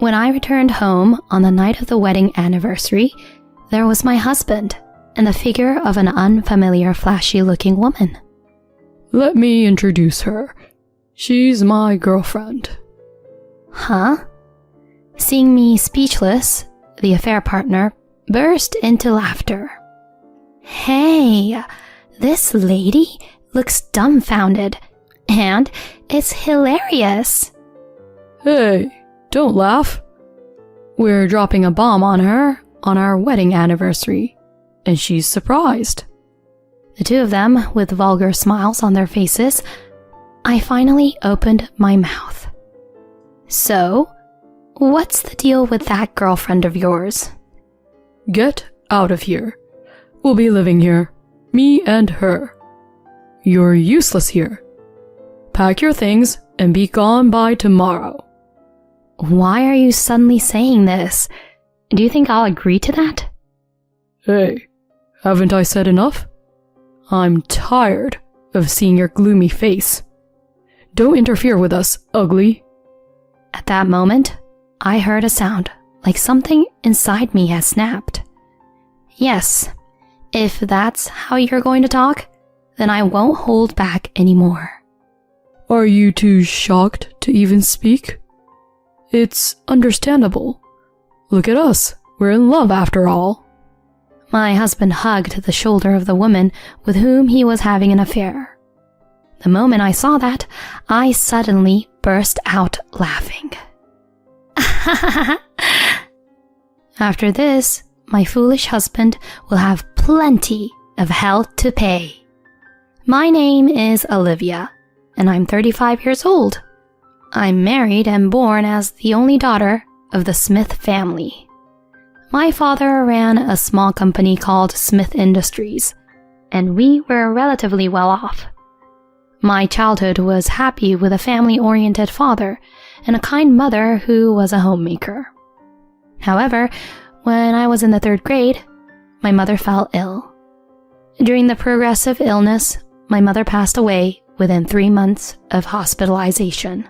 When I returned home on the night of the wedding anniversary, there was my husband and the figure of an unfamiliar, flashy-looking woman. Let me introduce her. She's my girlfriend. Huh? Seeing me speechless, the affair partner burst into laughter. Hey, this lady looks dumbfounded, and it's hilarious. Hey, don't laugh. We're dropping a bomb on her on our wedding anniversary, and she's surprised. The two of them, with vulgar smiles on their faces, I finally opened my mouth. So, what's the deal with that girlfriend of yours? Get out of here. We'll be living here, me and her. You're useless here. Pack your things and be gone by tomorrow. Why are you suddenly saying this? Do you think I'll agree to that? Hey, haven't I said enough? I'm tired of seeing your gloomy face. Don't interfere with us, ugly. At that moment, I heard a sound like something inside me had snapped. Yes, if that's how you're going to talk, then I won't hold back anymore. Are you too shocked to even speak? It's understandable. Look at us. We're in love after all. My husband hugged the shoulder of the woman with whom he was having an affair. The moment I saw that, I suddenly burst out laughing. After this, my foolish husband will have plenty of hell to pay. My name is Olivia, and I'm 35 years old. I'm married and born as the only daughter of the Smith family. My father ran a small company called Smith Industries, and we were relatively well off. My childhood was happy with a family-oriented father and a kind mother who was a homemaker. However, when I was in the 3rd grade, my mother fell ill. During the progressive illness, my mother passed away within 3 months of hospitalization.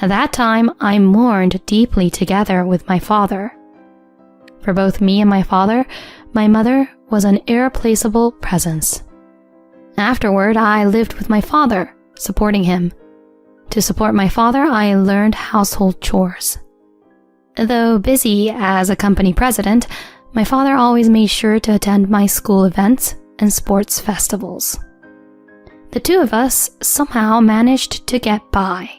At that time, I mourned deeply together with my father. For both me and my father, my mother was an irreplaceable presence. Afterward, I lived with my father, supporting him. To support my father, I learned household chores. Though busy as a company president, my father always made sure to attend my school events and sports festivals. The two of us somehow managed to get by.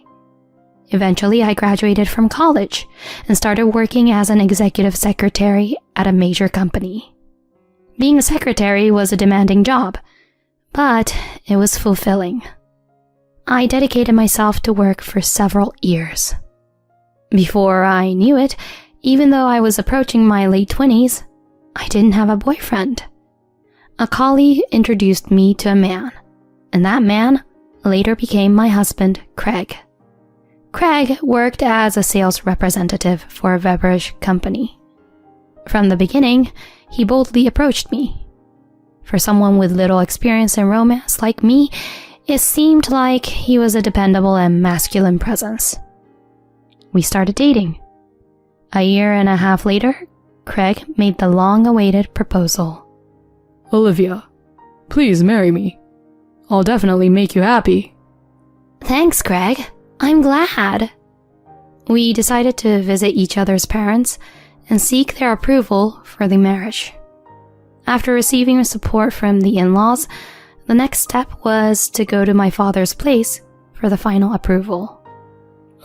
Eventually, I graduated from college and started working as an executive secretary at a major company. Being a secretary was a demanding job, but it was fulfilling. I dedicated myself to work for several years. Before I knew it, even though I was approaching my late 20s, I didn't have a boyfriend. A colleague introduced me to a man, and that man later became my husband, Craig. Craig worked as a sales representative for a beverage company. From the beginning, he boldly approached me. For someone with little experience in romance like me, it seemed like he was a dependable and masculine presence. We started dating. A year and a half later, Craig made the long-awaited proposal. Olivia, please marry me. I'll definitely make you happy. Thanks, Craig. I'm glad. We decided to visit each other's parents and seek their approval for the marriage. After receiving support from the in-laws, the next step was to go to my father's place for the final approval.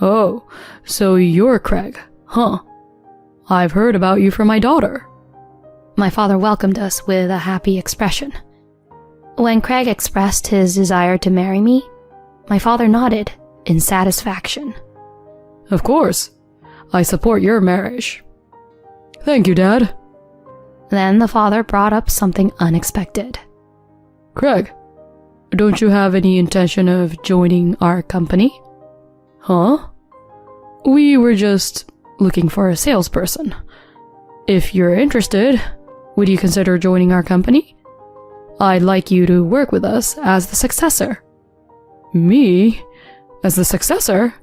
Oh, so you're Craig, huh? I've heard about you from my daughter. My father welcomed us with a happy expression. When Craig expressed his desire to marry me, my father nodded in satisfaction. Of course. I support your marriage. Thank you, Dad. Then the father brought up something unexpected. Craig, don't you have any intention of joining our company? Huh? We were just looking for a salesperson. If you're interested, would you consider joining our company? I'd like you to work with us as the successor. Me? As the successor?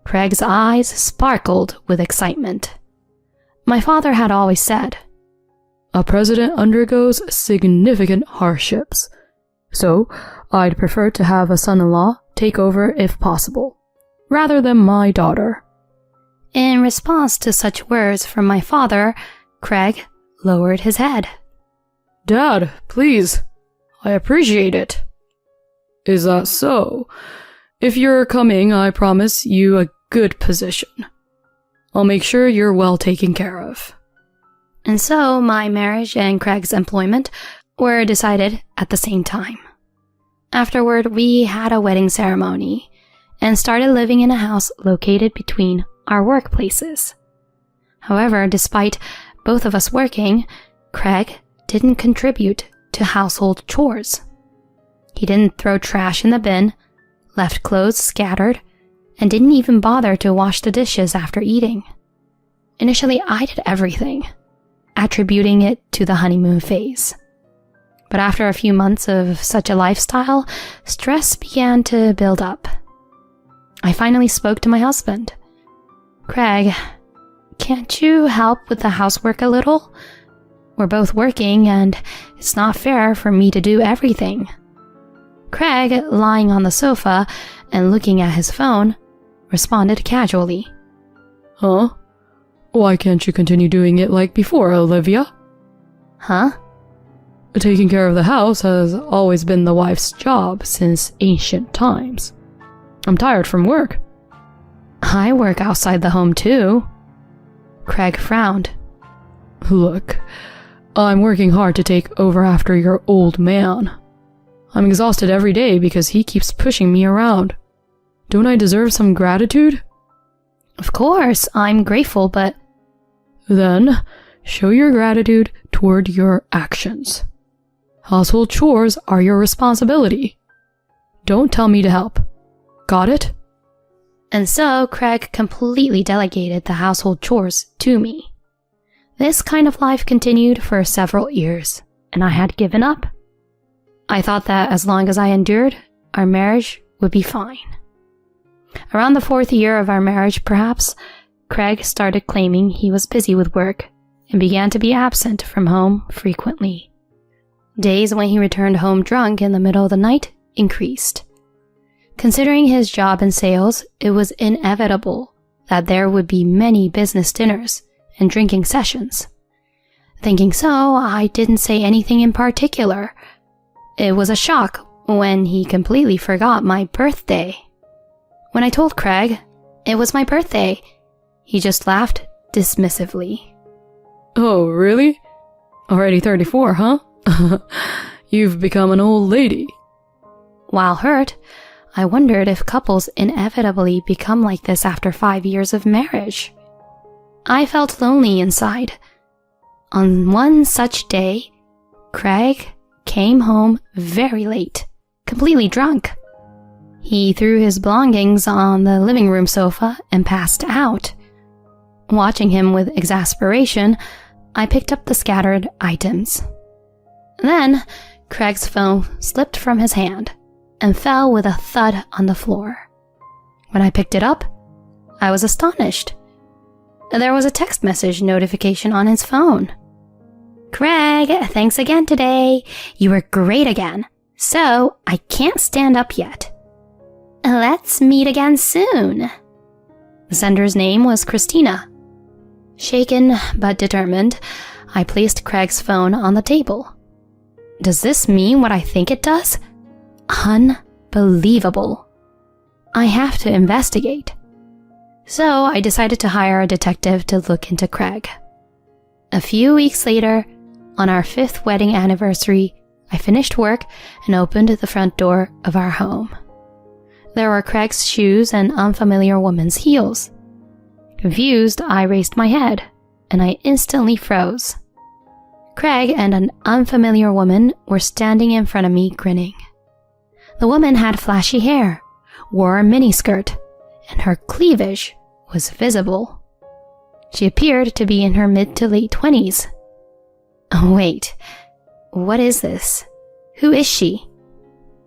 Craig's eyes sparkled with excitement. My father had always said, "A president undergoes significant hardships, so I'd prefer to have a son-in-law take over if possible, rather than my daughter." In response to such words from my father, Craig lowered his head. "Dad, please. I appreciate it." "Is that so? If you're coming, I promise you a good position. I'll make sure you're well taken care of." And so my marriage and Craig's employment were decided at the same time. Afterward, we had a wedding ceremony and started living in a house located between our workplaces. However, despite both of us working, Craig didn't contribute to household chores. He didn't throw trash in the bin, left clothes scattered, and didn't even bother to wash the dishes after eating. Initially, I did everything, attributing it to the honeymoon phase. But after a few months of such a lifestyle, stress began to build up. I finally spoke to my husband. "Craig, can't you help with the housework a little? We're both working, and it's not fair for me to do everything." Craig, lying on the sofa and looking at his phone, responded casually. "Huh? Why can't you continue doing it like before, Olivia?" "Huh?" "Taking care of the house has always been the wife's job since ancient times. I'm tired from work." "I work outside the home too." Craig frowned. "Look, I'm working hard to take over after your old man. I'm exhausted every day because he keeps pushing me around. Don't I deserve some gratitude?" "Of course, I'm grateful, but..." "Then, show your gratitude toward your actions. Household chores are your responsibility. Don't tell me to help. Got it?" And so Craig completely delegated the household chores to me. This kind of life continued for several years, and I had given up. I thought that as long as I endured, our marriage would be fine. Around the 4th year of our marriage, perhaps, Craig started claiming he was busy with work and began to be absent from home frequently. Days when he returned home drunk in the middle of the night increased. Considering his job in sales, it was inevitable that there would be many business dinners and drinking sessions. Thinking so, I didn't say anything in particular. It was a shock when he completely forgot my birthday. When I told Craig it was my birthday, he just laughed dismissively. "Oh, really? Already 34, huh? You've become an old lady." While hurt, I wondered if couples inevitably become like this after 5 years of marriage. I felt lonely inside. On one such day, Craig came home very late, completely drunk. He threw his belongings on the living room sofa and passed out. Watching him with exasperation, I picked up the scattered items. Then, Craig's phone slipped from his hand and fell with a thud on the floor. When I picked it up, I was astonished. There was a text message notification on his phone. "Craig, thanks again today. You were great again. So, I can't stand up yet. Let's meet again soon." The sender's name was Christina. Shaken but determined, I placed Craig's phone on the table. Does this mean what I think it does? Unbelievable. I have to investigate. So I decided to hire a detective to look into Craig. A few weeks later, on our 5th wedding anniversary, I finished work and opened the front door of our home. There were Craig's shoes and unfamiliar woman's heels. Confused, I raised my head, and I instantly froze. Craig and an unfamiliar woman were standing in front of me grinning. The woman had flashy hair, wore a miniskirt, and her cleavage was visible. She appeared to be in her mid to late 20s. Wait, what is this? Who is she?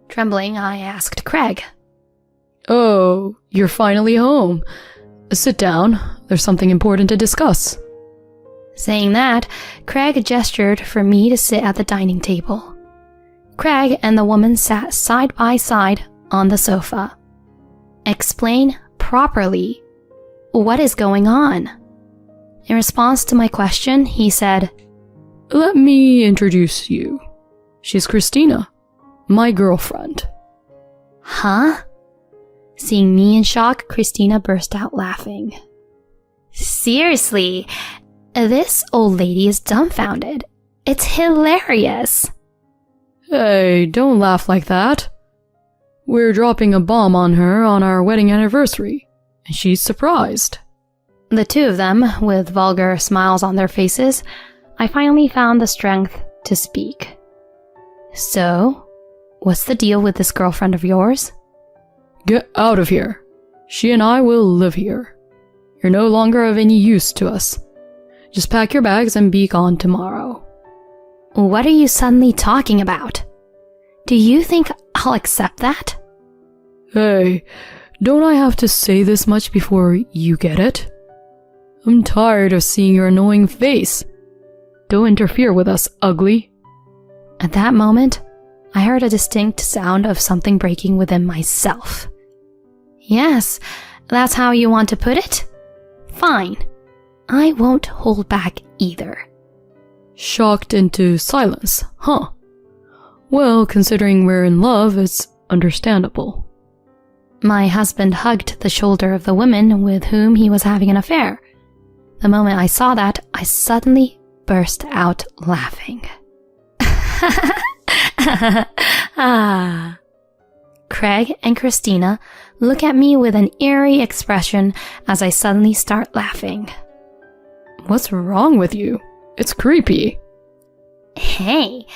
Trembling, I asked Craig. Oh, you're finally home. Sit down. There's something important to discuss. Saying that, Craig gestured for me to sit at the dining table. Craig and the woman sat side by side on the sofa. Explain properly. What is going on? In response to my question, he said, Let me introduce you. She's Christina, my girlfriend. Huh? Seeing me in shock, Christina burst out laughing. Seriously, this old lady is dumbfounded. It's hilarious. Hey, don't laugh like that. We're dropping a bomb on her on our wedding anniversary, and she's surprised. The two of them, with vulgar smiles on their faces, I finally found the strength to speak. So, what's the deal with this girlfriend of yours? Get out of here. She and I will live here. You're no longer of any use to us. Just pack your bags and be gone tomorrow. What are you suddenly talking about? Do you think I'll accept that? Hey, don't I have to say this much before you get it? I'm tired of seeing your annoying face. Don't interfere with us, ugly. At that moment, I heard a distinct sound of something breaking within myself. Yes, that's how you want to put it? Fine. I won't hold back either. Shocked into silence, huh? Well, considering we're in love, it's understandable. My husband hugged the shoulder of the woman with whom he was having an affair. The moment I saw that, I suddenly burst out laughing. Craig and Christina look at me with an eerie expression as I suddenly start laughing. What's wrong with you? It's creepy. Hey,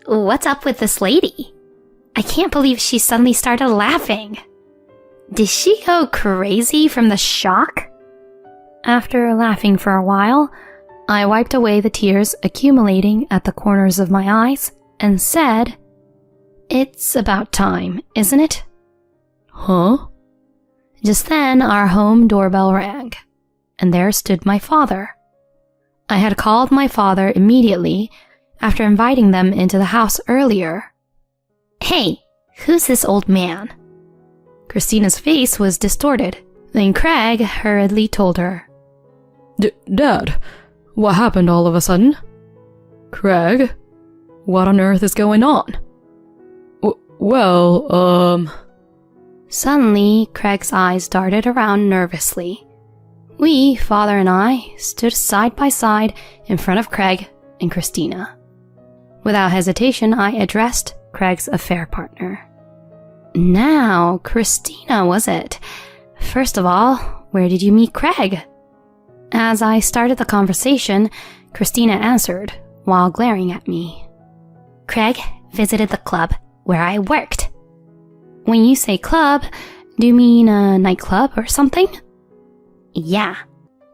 what's up with this lady? I can't believe she suddenly started laughing. Did she go crazy from the shock? After laughing for a while, I wiped away the tears accumulating at the corners of my eyes and said, It's about time, isn't it? Huh? Just then, our home doorbell rang, and there stood my father. I had called my father immediately after inviting them into the house earlier. Hey, who's this old man? Christina's face was distorted. Then Craig hurriedly told her. Dad, what happened all of a sudden? Craig, what on earth is going on? Suddenly, Craig's eyes darted around nervously. We, father and I, stood side by side in front of Craig and Christina. Without hesitation, I addressed Craig's affair partner. Now, Christina, was it? First of all, where did you meet Craig? As I started the conversation, Christina answered while glaring at me. Craig visited the club where I worked. When you say club, do you mean a nightclub or something? Yeah,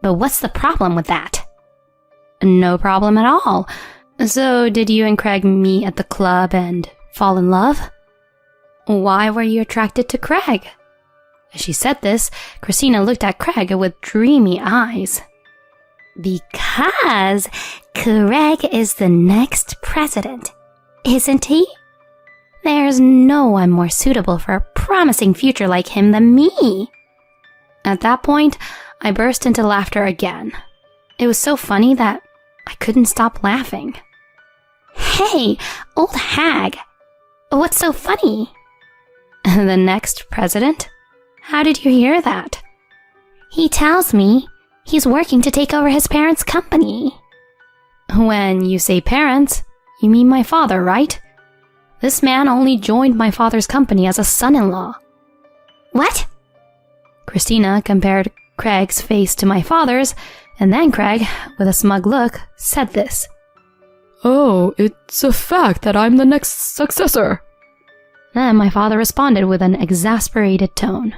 but what's the problem with that? No problem at all. So, did you and Craig meet at the club and fall in love? Why were you attracted to Craig? As she said this, Christina looked at Craig with dreamy eyes. Because Craig is the next president, isn't he? There's no one more suitable for a promising future like him than me. At that point, I burst into laughter again. It was so funny that I couldn't stop laughing. Hey, old hag, what's so funny? The next president? How did you hear that? He tells me he's working to take over his parents' company. When you say parents, you mean my father, right? This man only joined my father's company as a son-in-law. What? Christina compared Craig's face to my father's, and then Craig, with a smug look, said this. Oh, it's a fact that I'm the next successor. Then my father responded with an exasperated tone.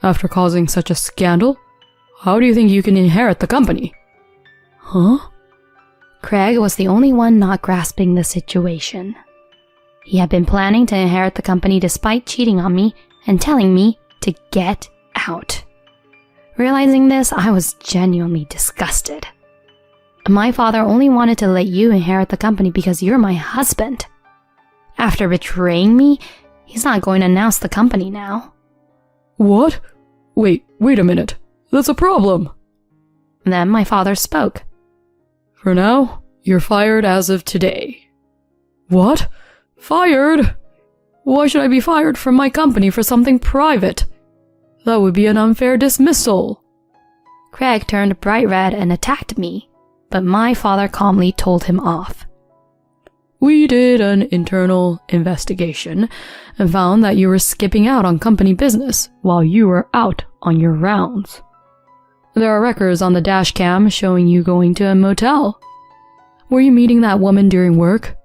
After causing such a scandal, how do you think you can inherit the company? Huh? Craig was the only one not grasping the situation. He had been planning to inherit the company despite cheating on me and telling me to get out. Realizing this, I was genuinely disgusted. My father only wanted to let you inherit the company because you're my husband. After betraying me, he's not going to announce the company now. What? Wait a minute. That's a problem. Then my father spoke. For now, you're fired as of today. What? Fired? Why should I be fired from my company for something private? That would be an unfair dismissal. Craig turned bright red and attacked me, but my father calmly told him off. We did an internal investigation and found that you were skipping out on company business while you were out on your rounds. There are records on the dash cam showing you going to a motel. Were you meeting that woman during work?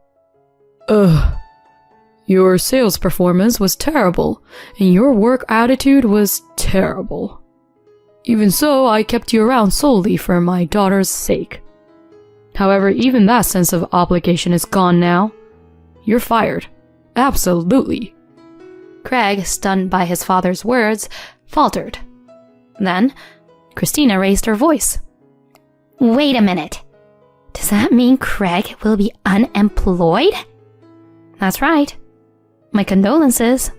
Your sales performance was terrible, and your work attitude was terrible. Even so, I kept you around solely for my daughter's sake. However, even that sense of obligation is gone now. You're fired. Absolutely. Craig, stunned by his father's words, faltered. Then, Christina raised her voice. Wait a minute. Does that mean Craig will be unemployed? That's right. My condolences.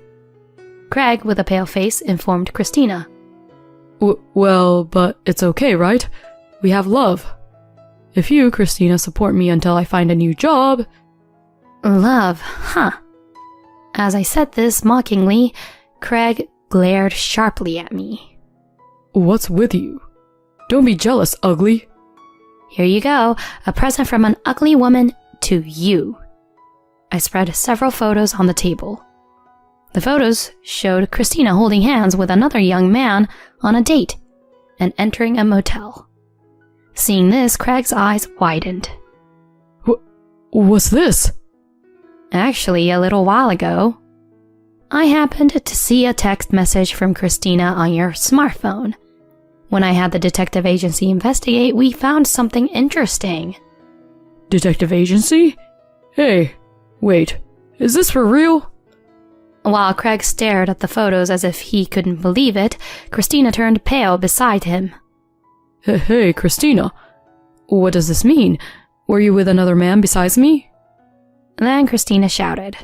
Craig, with a pale face, informed Christina. Well, but it's okay, right? We have love. If you, Christina, support me until I find a new job... Love, huh? As I said this mockingly, Craig glared sharply at me. What's with you? Don't be jealous, ugly. Here you go, a present from an ugly woman to you. I spread several photos on the table. The photos showed Christina holding hands with another young man on a date and entering a motel. Seeing this, Craig's eyes widened. What's this? Actually, a little while ago, I happened to see a text message from Christina on your smartphone. When I had the detective agency investigate, we found something interesting. Detective agency? Hey, wait, is this for real? While Craig stared at the photos as if he couldn't believe it, Christina turned pale beside him. Hey, Christina, what does this mean? Were you with another man besides me? Then Christina shouted,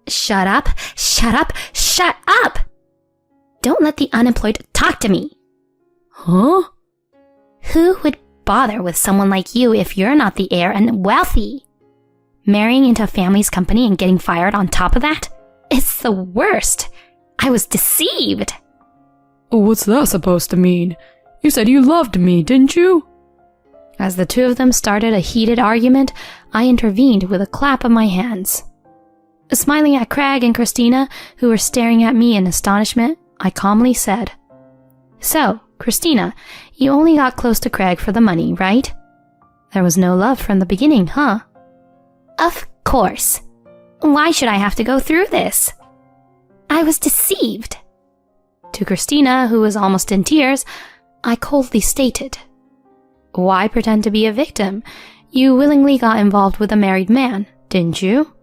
Shut up! Shut up! Shut up! Don't let the unemployed talk to me! Huh? Who would bother with someone like you if you're not the heir and wealthy? Marrying into a family's company and getting fired on top of that? It's the worst! I was deceived! What's that supposed to mean? You said you loved me, didn't you? As the two of them started a heated argument, I intervened with a clap of my hands. Smiling at Craig and Christina, who were staring at me in astonishment, I calmly said, So, Christina, you only got close to Craig for the money, right? There was no love from the beginning, huh? Of course. Why should I have to go through this? I was deceived. To Christina, who was almost in tears, I coldly stated, Why pretend to be a victim? You willingly got involved with a married man, didn't you?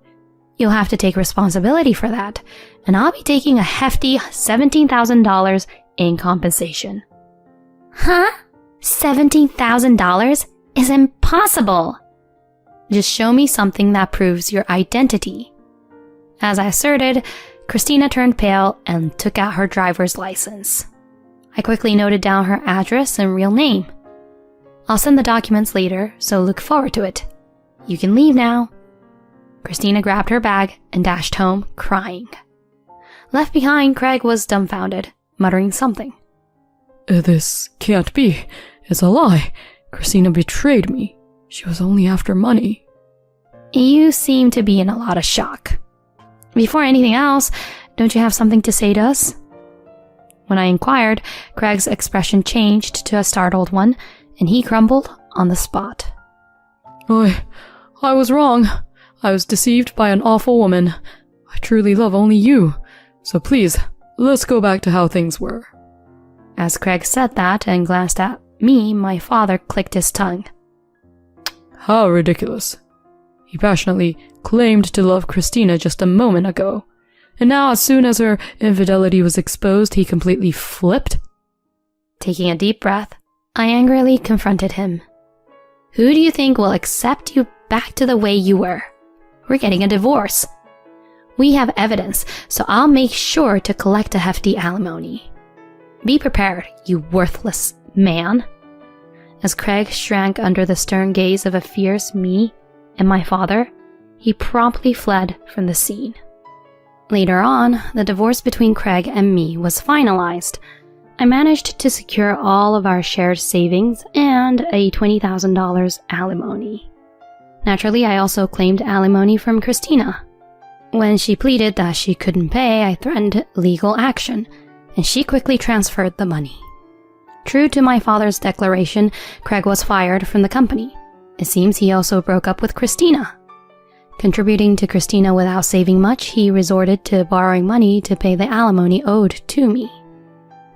You'll have to take responsibility for that, and I'll be taking a hefty $17,000 in compensation. Huh? $17,000 is impossible. Just show me something that proves your identity. As I asserted, Christina turned pale and took out her driver's license. I quickly noted down her address and real name. I'll send the documents later, so look forward to it. You can leave now. Christina grabbed her bag and dashed home, crying. Left behind, Craig was dumbfounded, muttering something. This can't be. It's a lie. Christina betrayed me. She was only after money. You seem to be in a lot of shock. Before anything else, don't you have something to say to us? When I inquired, Craig's expression changed to a startled one, and he crumbled on the spot. I was wrong. I was deceived by an awful woman. I truly love only you. So please, let's go back to how things were. As Craig said that and glanced at me, my father clicked his tongue. How ridiculous. He passionately claimed to love Christina just a moment ago, And now, as soon as her infidelity was exposed, he completely flipped? Taking a deep breath, I angrily confronted him. Who do you think will accept you back to the way you were? We're getting a divorce. We have evidence, so I'll make sure to collect a hefty alimony. Be prepared, you worthless man. As Craig shrank under the stern gaze of a fierce me and my father, he promptly fled from the scene. Later on, the divorce between Craig and me was finalized. I managed to secure all of our shared savings and a $20,000 alimony. Naturally, I also claimed alimony from Christina. When she pleaded that she couldn't pay, I threatened legal action, and she quickly transferred the money. True to my father's declaration, Craig was fired from the company. It seems he also broke up with Christina. Contributing to Christina without saving much, he resorted to borrowing money to pay the alimony owed to me.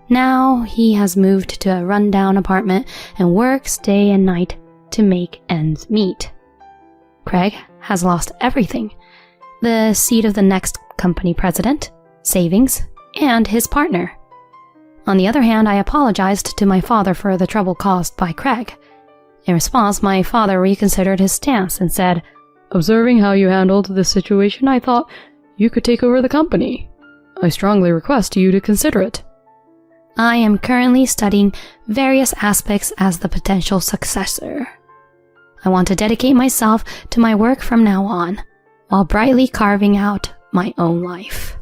Now he has moved to a rundown apartment and works day and night to make ends meet. Craig has lost everything: the seat of the next company president, savings, and his partner. On the other hand, I apologized to my father for the trouble caused by Craig. In response, my father reconsidered his stance and said, "Observing how you handled this situation, I thought you could take over the company. I strongly request you to consider it." I am currently studying various aspects as the potential successor. I want to dedicate myself to my work from now on, while brightly carving out my own life.